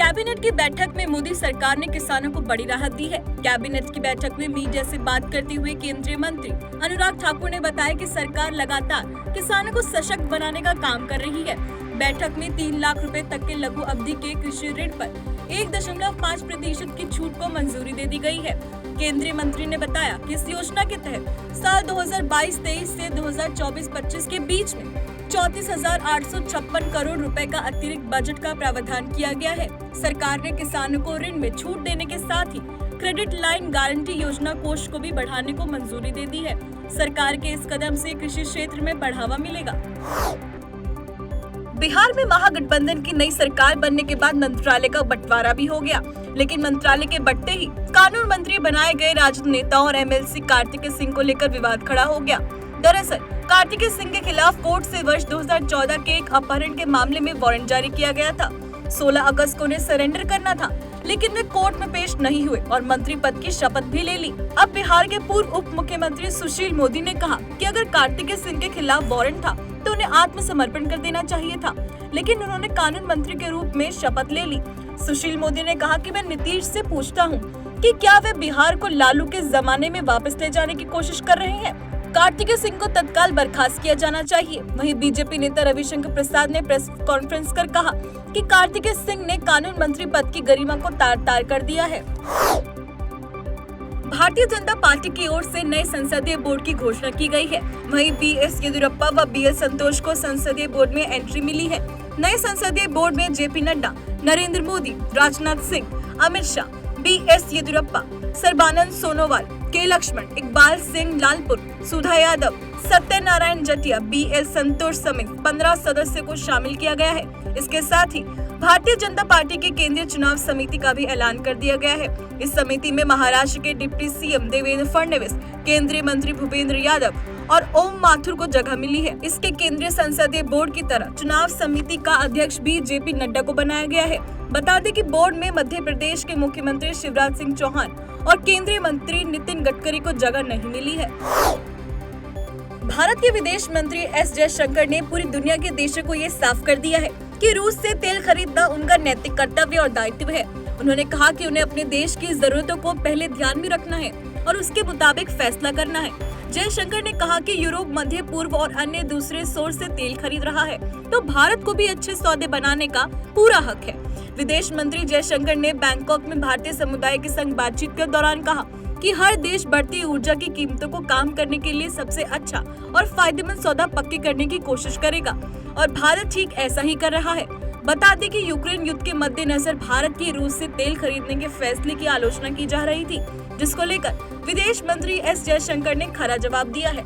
Cabinet की बैठक में मोदी सरकार ने किसानों को बड़ी राहत दी है। कैबिनेट की बैठक में मीडिया से बात करते हुए केंद्रीय मंत्री अनुराग ठाकुर ने बताया कि सरकार लगातार किसानों को सशक्त बनाने का काम कर रही है। बैठक में 3 लाख रुपए तक के लघु अवधि के कृषि ऋण पर 1.5% की छूट को मंजूरी दे दी गई है। केंद्रीय मंत्री ने बताया कि इस योजना के तहत साल 2022-23 से 2024-25 के बीच में 34,856 करोड़ रुपए का अतिरिक्त बजट का प्रावधान किया गया है। सरकार ने किसानों को ऋण में छूट देने के साथ ही क्रेडिट लाइन गारंटी योजना कोष को भी बढ़ाने को मंजूरी दे दी है। सरकार के इस कदम से कृषि क्षेत्र में बढ़ावा मिलेगा। बिहार में महागठबंधन की नई सरकार बनने के बाद मंत्रालय का बंटवारा भी हो गया, लेकिन मंत्रालय के बंटते ही कानून मंत्री बनाए गए राजद नेताओं और एमएलसी कार्तिकेय सिंह को लेकर विवाद खड़ा हो गया। दरअसल कार्तिकेय सिंह के खिलाफ कोर्ट से वर्ष 2014 के एक अपहरण के मामले में वारंट जारी किया गया था। 16 अगस्त को उन्हें सरेंडर करना था, लेकिन वे कोर्ट में पेश नहीं हुए और मंत्री पद की शपथ भी ले ली। अब बिहार के पूर्व उप मुख्यमंत्री सुशील मोदी ने कहा कि अगर कार्तिकेय सिंह के खिलाफ वारंट था तो उन्हें आत्मसमर्पण कर देना चाहिए था, लेकिन उन्होंने कानून मंत्री के रूप में शपथ ले ली। सुशील मोदी ने कहा कि मैं नीतीश से पूछता हूँ कि क्या वे बिहार को लालू के जमाने में वापस ले जाने की कोशिश कर रहे हैं। कार्तिकेय सिंह को तत्काल बर्खास्त किया जाना चाहिए। वहीं बीजेपी नेता रविशंकर प्रसाद ने प्रेस कॉन्फ्रेंस कर कहा कि कार्तिकेय सिंह ने कानून मंत्री पद की गरिमा को तार-तार कर दिया है। भारतीय जनता पार्टी की ओर से नए संसदीय बोर्ड की घोषणा की गई है। वहीं बीएस येदियुरप्पा व बीएल संतोष को संसदीय बोर्ड में एंट्री मिली है। नए संसदीय बोर्ड में जेपी नड्डा, नरेंद्र मोदी, राजनाथ सिंह, अमित शाह, बीएस येदियुरप्पा, सर्बानंद सोनोवाल, के लक्ष्मण, इकबाल सिंह लालपुर, सुधा यादव, सत्यनारायण जटिया, बीएल संतोष समेत 15 सदस्यों को शामिल किया गया है। इसके साथ ही भारतीय जनता पार्टी की केंद्रीय चुनाव समिति का भी ऐलान कर दिया गया है। इस समिति में महाराष्ट्र के डिप्टी सीएम देवेंद्र फडणवीस, केंद्रीय मंत्री भूपेंद्र यादव और ओम माथुर को जगह मिली है। इसके केंद्रीय संसदीय बोर्ड की तरह चुनाव समिति का अध्यक्ष भी जेपी नड्डा को बनाया गया है। बता दें कि बोर्ड में मध्य प्रदेश के मुख्यमंत्री शिवराज सिंह चौहान और केंद्रीय मंत्री नितिन गडकरी को जगह नहीं मिली है। भारत के विदेश मंत्री एस जयशंकर ने पूरी दुनिया के देशों को ये साफ कर दिया है कि रूस से तेल खरीदना उनका नैतिक कर्तव्य और दायित्व है। उन्होंने कहा कि उन्हें अपने देश की जरूरतों को पहले ध्यान में रखना है और उसके मुताबिक फैसला करना है। जयशंकर ने कहा कि यूरोप, मध्य पूर्व और अन्य दूसरे सोर्स से तेल खरीद रहा है, तो भारत को भी अच्छे सौदे बनाने का पूरा हक है। विदेश मंत्री जयशंकर ने बैंकॉक में भारतीय समुदाय के संग बातचीत के दौरान कहा कि हर देश बढ़ती ऊर्जा की कीमतों को कम करने के लिए सबसे अच्छा और फायदेमंद सौदा पक्के करने की कोशिश करेगा और भारत ठीक ऐसा ही कर रहा है। बता दें कि यूक्रेन युद्ध के मद्देनजर भारत की रूस से तेल खरीदने के फैसले की आलोचना की जा रही थी, जिसको लेकर विदेश मंत्री एस जयशंकर ने खरा जवाब दिया है।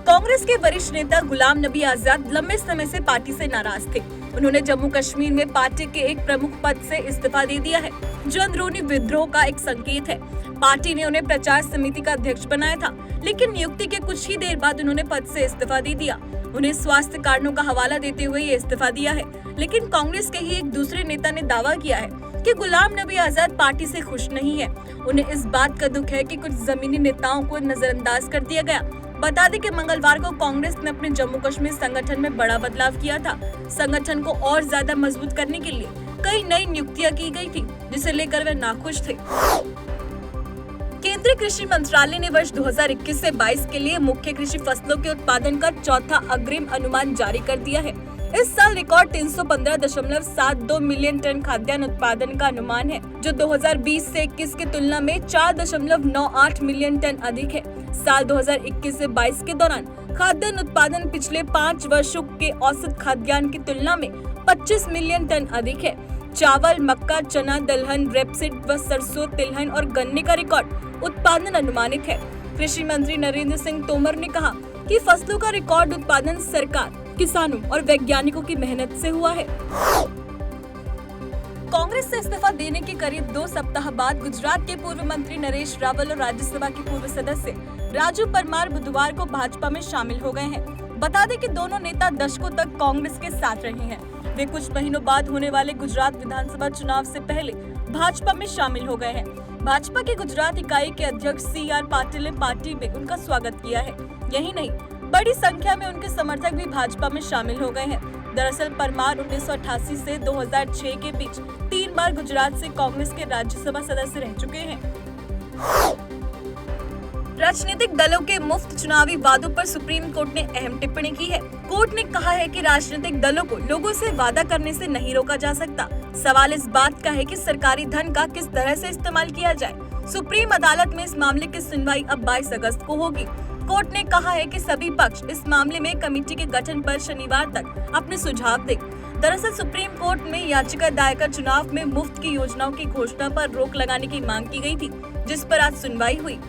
कांग्रेस के वरिष्ठ नेता गुलाम नबी आजाद लंबे समय से पार्टी से नाराज थे। उन्होंने जम्मू कश्मीर में पार्टी के एक प्रमुख पद से इस्तीफा दे दिया है, जो अंदरूनी विद्रोह का एक संकेत है। पार्टी ने उन्हें प्रचार समिति का अध्यक्ष बनाया था, लेकिन नियुक्ति के कुछ ही देर बाद उन्होंने पद से इस्तीफा दे दिया। उन्हें स्वास्थ्य कारणों का हवाला देते हुए ये इस्तीफा दिया है। लेकिन कांग्रेस के ही एक दूसरे नेता ने दावा किया है कि गुलाम नबी आजाद पार्टी से खुश नहीं है। उन्हें इस बात का दुख है कि कुछ जमीनी नेताओं को नजरअंदाज कर दिया गया। बता दें कि मंगलवार को कांग्रेस ने अपने जम्मू कश्मीर संगठन में बड़ा बदलाव किया था। संगठन को और ज्यादा मजबूत करने के लिए कई नई नियुक्तियां की गई थी, जिसे लेकर वे नाखुश थे। केंद्रीय कृषि मंत्रालय ने वर्ष 2021 से 22 के लिए मुख्य कृषि फसलों के उत्पादन का चौथा अग्रिम अनुमान जारी कर दिया है। इस साल रिकॉर्ड 315.72 मिलियन टन खाद्यान्न उत्पादन का अनुमान है, जो 2020 से 21 की तुलना में 4.98 मिलियन टन अधिक है। साल 2021 से 22 के दौरान खाद्यान्न उत्पादन पिछले 5 वर्षों के औसत खाद्यान्न की तुलना में 25 मिलियन टन अधिक है। चावल, मक्का, चना, दलहन, रेपसीड व सरसों, तिलहन और गन्ने का रिकॉर्ड उत्पादन अनुमानित है। कृषि मंत्री नरेंद्र सिंह तोमर ने कहा कि फसलों का रिकॉर्ड उत्पादन सरकार, किसानों और वैज्ञानिकों की मेहनत से हुआ है। कांग्रेस से इस्तीफा देने के करीब 2 सप्ताह बाद गुजरात के पूर्व मंत्री नरेश रावल और राज्यसभा के पूर्व सदस्य राजू परमार बुधवार को भाजपा में शामिल हो गए हैं। बता दें कि दोनों नेता दशकों तक कांग्रेस के साथ रहे हैं। वे कुछ महीनों बाद होने वाले गुजरात विधानसभा चुनाव से पहले भाजपा में शामिल हो गए हैं। भाजपा की गुजरात इकाई के अध्यक्ष CR पाटिल ने पार्टी में उनका स्वागत किया है। यही नहीं, बड़ी संख्या में उनके समर्थक भी भाजपा में शामिल हो गए हैं। दरअसल परमार 1988 से 2006 के बीच 3 बार गुजरात से कांग्रेस के राज्यसभा सदस्य रह चुके हैं। राजनीतिक दलों के मुफ्त चुनावी वादों पर सुप्रीम कोर्ट ने अहम टिप्पणी की है। कोर्ट ने कहा है कि राजनीतिक दलों को लोगों से वादा करने से नहीं रोका जा सकता। सवाल इस बात का है कि सरकारी धन का किस तरह से इस्तेमाल किया जाए। सुप्रीम अदालत में इस मामले की सुनवाई अब 22 अगस्त को होगी। कोर्ट ने कहा है कि सभी पक्ष इस मामले में कमेटी के गठन पर शनिवार तक अपने सुझाव दें। दरअसल सुप्रीम कोर्ट में याचिका दायर कर चुनाव में मुफ्त की योजनाओं की घोषणा पर रोक लगाने की मांग की गई थी, जिस पर आज सुनवाई हुई।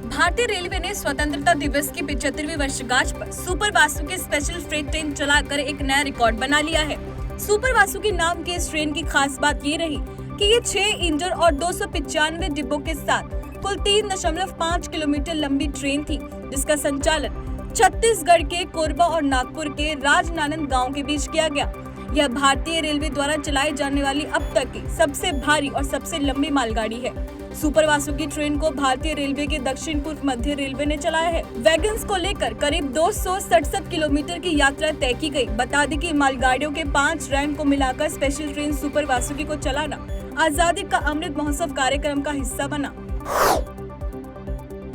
भारतीय रेलवे ने स्वतंत्रता दिवस की 75वीं वर्षगांठ पर super Vasuki special freight train चलाकर एक नया रिकॉर्ड बना लिया है। सुपर वासुकी नाम के इस ट्रेन की खास बात ये रही कि ये 6 इंजन और 295 डिब्बों के साथ कुल 3.5 किलोमीटर लंबी ट्रेन थी, जिसका संचालन छत्तीसगढ़ के कोरबा और नागपुर के राजनांदगांव गांव के बीच किया गया। यह भारतीय रेलवे द्वारा चलाई जाने वाली अब तक की सबसे भारी और सबसे लंबी मालगाड़ी है। सुपर वासुकी ट्रेन को भारतीय रेलवे के दक्षिण पूर्व मध्य रेलवे ने चलाया है। वैगन्स को लेकर करीब 267 किलोमीटर की यात्रा तय की गई। बता दें कि मालगाड़ियों के 5 रैंक को मिलाकर स्पेशल ट्रेन सुपर वासुकी को चलाना आजादी का अमृत महोत्सव कार्यक्रम का हिस्सा बना।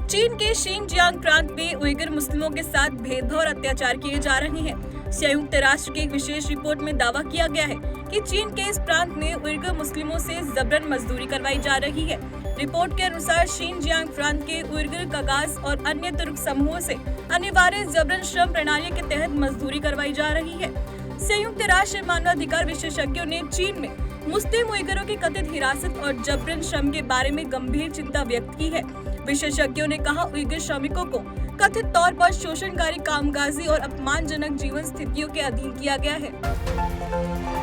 चीन के शिनजियांग प्रांत में उइगर मुस्लिमों के साथ भेदभाव और अत्याचार किए जा रहे हैं। संयुक्त राष्ट्र की एक विशेष रिपोर्ट में दावा किया गया है कि चीन के इस प्रांत में उइगर मुस्लिमों से जबरन मजदूरी करवाई जा रही है। रिपोर्ट के अनुसार शिनजियांग प्रांत के उइगर, कगास और अन्य तुर्क समूहों से अनिवार्य जबरन श्रम प्रणाली के तहत मजदूरी करवाई जा रही है। संयुक्त राष्ट्र मानवाधिकार विशेषज्ञों ने चीन में मुस्लिम उइगरों की कथित हिरासत और जबरन श्रम के बारे में गंभीर चिंता व्यक्त की है। विशेषज्ञों ने कहा, उइगर श्रमिकों को कथित तौर पर शोषणकारी, कामकाजी और अपमानजनक जीवन स्थितियों के अधीन किया गया है।